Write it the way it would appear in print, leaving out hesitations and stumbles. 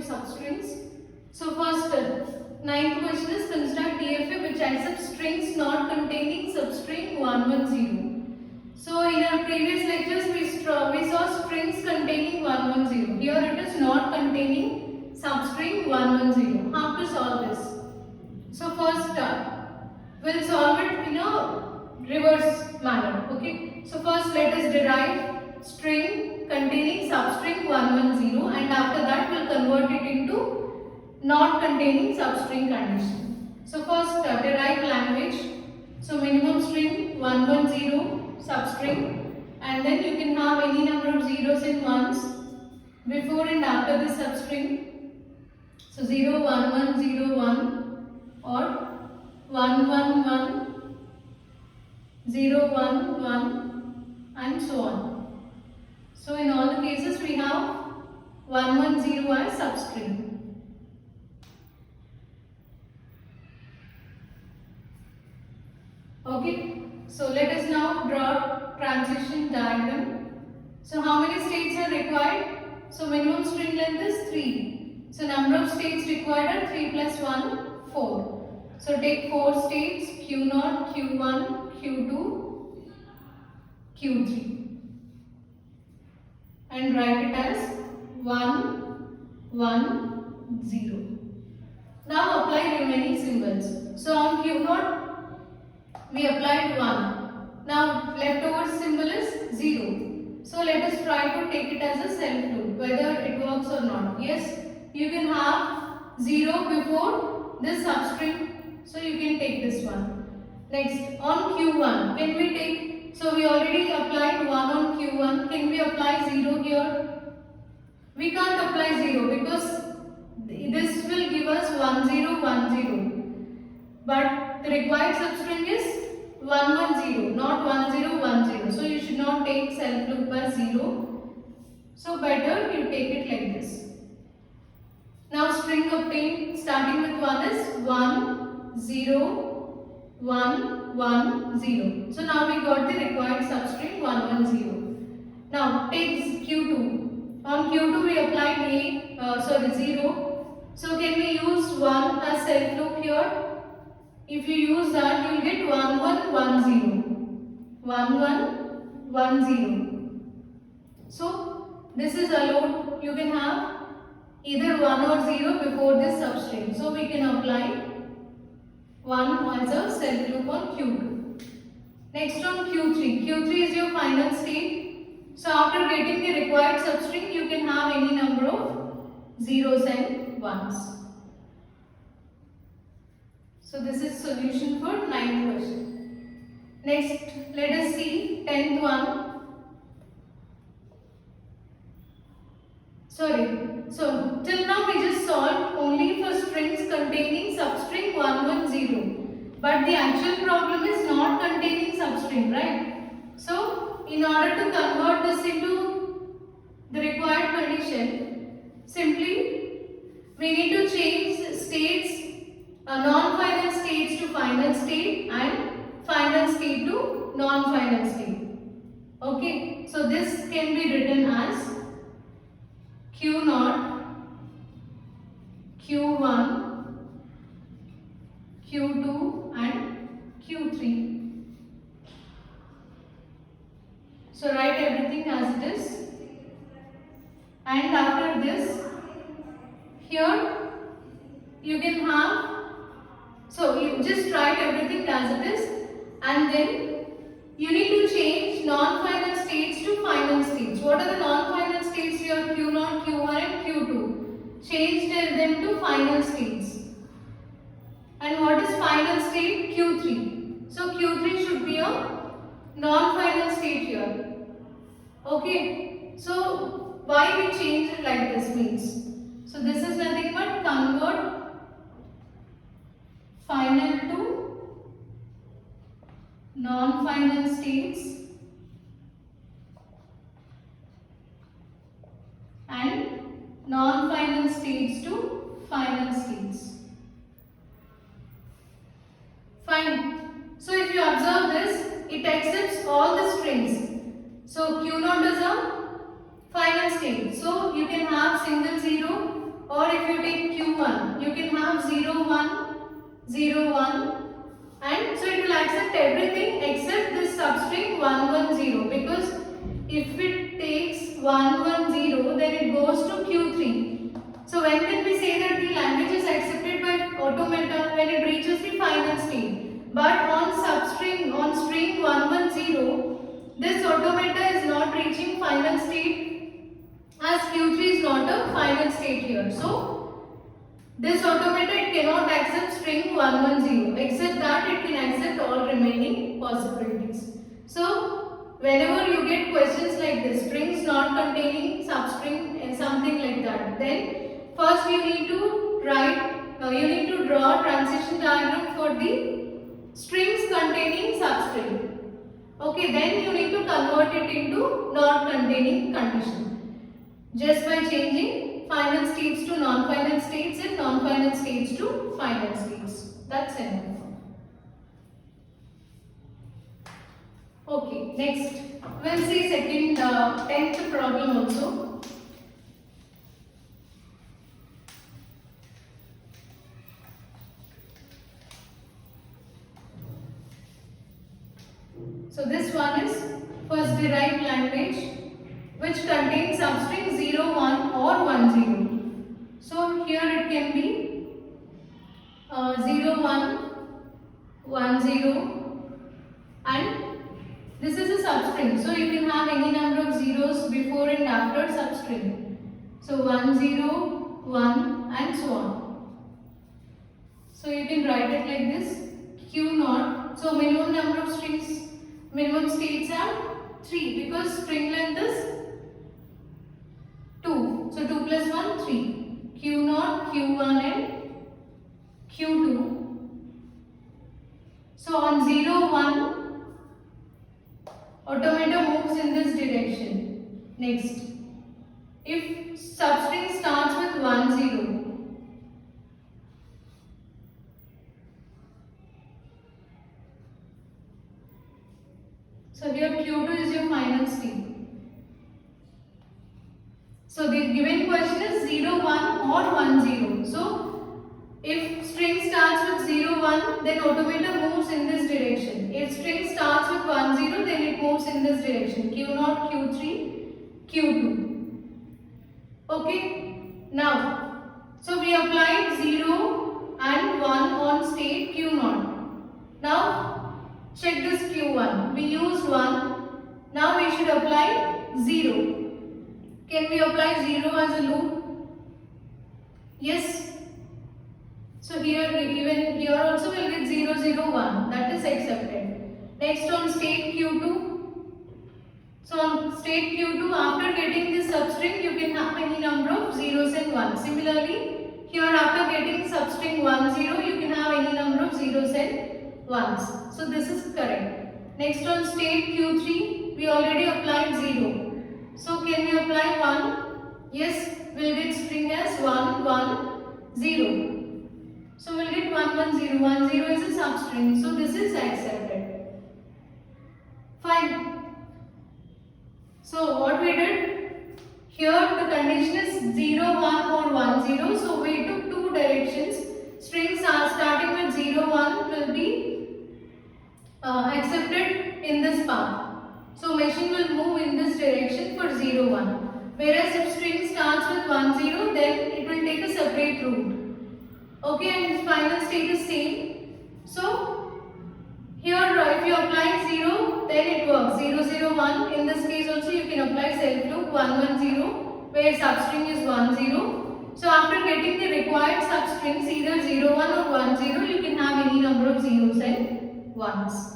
substrings. So first, ninth question is construct DFA which accepts strings not containing substring 110. So in our previous lectures we saw strings containing 110. Here it is not containing substring 110. How to solve this? So first we'll solve it in a reverse manner. Okay. So first let us derive string containing substring 110 and after that we'll convert it into not containing substring condition. So first derive language. So minimum string 110 substring and then you can have any number of zeros and ones before and after the substring. So 0, 1, 1, 0, 1 or 1, 1, 1, 0, 1, 1 and so on. So in all the cases we have 110 as substring. Okay, so let us now draw transition diagram. So how many states are required? So minimum string length is 3. So number of states required are 3 plus 1, 4. So take 4 states Q0, Q1, Q2, Q3 and write it as 1, 1, 0. Now apply remaining symbols. So on Q0 we applied 1. Now leftover symbol is 0. So let us try to take it as a self loop, whether it works or not. Yes, you can have 0 before this substring. So you can take this one. Next, on Q1, when we take, so we already applied 1 on Q1. Can we apply 0 here? We can't apply 0 because this will give us 1, 0, 1, 0. But the required substring is 1, 1, 0, not 1, 0, 1, 0. So you should not take self loop as 0. So better you take it like this. Now string obtained starting with 1 is 1, 0, 1, 1, 0. So now we got the required substring 1, 1, 0. Now take Q2. On Q2 we applied 0. So can we use 1 as self loop here? If you use that, you will get 1, 1, 1, 0. 1, 1, 1, 0. So this is allowed. You can have either 1 or 0 before this substring. So we can apply 1 as a self loop on Q2. Next on Q3. Q3 is your final state. So after getting the required substring, you can have any number of zeros and ones. So this is solution for 9th question. Next, let us see 10th one. So till now we just solved only for strings containing substring 110. But the actual problem is not containing substring, right? So in order to convert this into the required condition, simply we need to change states, non-final states to final state and final state to non-final state. Okay, so this can be written as Q0, Q1, Q2 and Q3. So write everything as it is. And after this, here you can have, so you just write everything as it is and then you need to change non-final states to final states. What are the non-final states here? Q0, Q1 and Q2. Change them to final states. And what is final state? Q3. So Q3 should be a non-final state here. Okay. So why we change it like this means? So this is nothing but convert final to non-final states and non-final states to final states. Fine. So if you observe this, it accepts all the strings. So Q0 is a final state. So you can have single 0, or if you take Q1, you can have 0, 1, 0, 1, and so it will accept everything except this substring 1, 1, 0, because if it takes 1, 1, 0, then it goes to Q3. So when can we say that the language is accepted by automata? When it reaches the final state. But on string 110, this automata is not reaching final state, as Q3 is not a final state here. So this automata, it cannot accept string 110, except that it can accept all remaining possibilities. So whenever you get questions like this, strings not containing substring and something like that, then first you need to draw a transition diagram for the strings containing substring. Okay, then you need to convert it into not containing condition, just by changing final states to non-final states and non-final states to final states. That's enough. Okay, next we'll see second 10th problem also. So this one is first derived language which contains substring 0, 1 or 1, 0. So here it can be 0, 1, 1, 0, and this is a substring. So you can have any number of zeros before and after substring. So 1, 0, 1 and so on. So you can write it like this, Q naught. So minimum number of strings, minimum states are 3 because string length is 2. So 2 plus 1, 3. Q naught, Q1 and Q2. So on 0, 1, automata moves in this direction. Next, if substring starts with 1, 0, so here Q2 is your final state. So the given question is 0, 1 or 1, 0. So if string starts with 0, 1, then automata moves in this direction. If string starts with 1, 0, then it moves in this direction. Q0, Q3, Q2. Okay. Now, so we applied 0 and 1 on state Q0. Now, check this Q1. We used 1. Now we should apply 0. Can we apply 0 as a loop? Yes. So here also we'll get 0, 0, 1. That is accepted. Next on state Q2. So on state Q2, after getting this substring, you can have any number of zeros and 1s. Similarly, here after getting substring 1, 0, you can have any number of zeros and 1s. So this is correct. Next on state Q3, we already applied 0. So can we apply 1? Yes, we'll get string as 1, 1, 0. So we'll get 1, 1, 0. 1, 0 is a substring. So this is accepted. Fine. So what we did? Here the condition is 0, 1 or 1, 0. So we took two directions. Strings are starting with 0, 1 will be accepted in this path. So machine will move in this direction for 0, 1. Whereas if string starts with 1, 0, then it will take a separate route. Okay, and its final state is same. So here if you apply 0, then it works. 0, 0, 1. In this case also you can apply self loop 1, 1, 0, where substring is 1, 0. So after getting the required substrings either 0, 1 or 1, 0, you can have any number of zeros and 1s.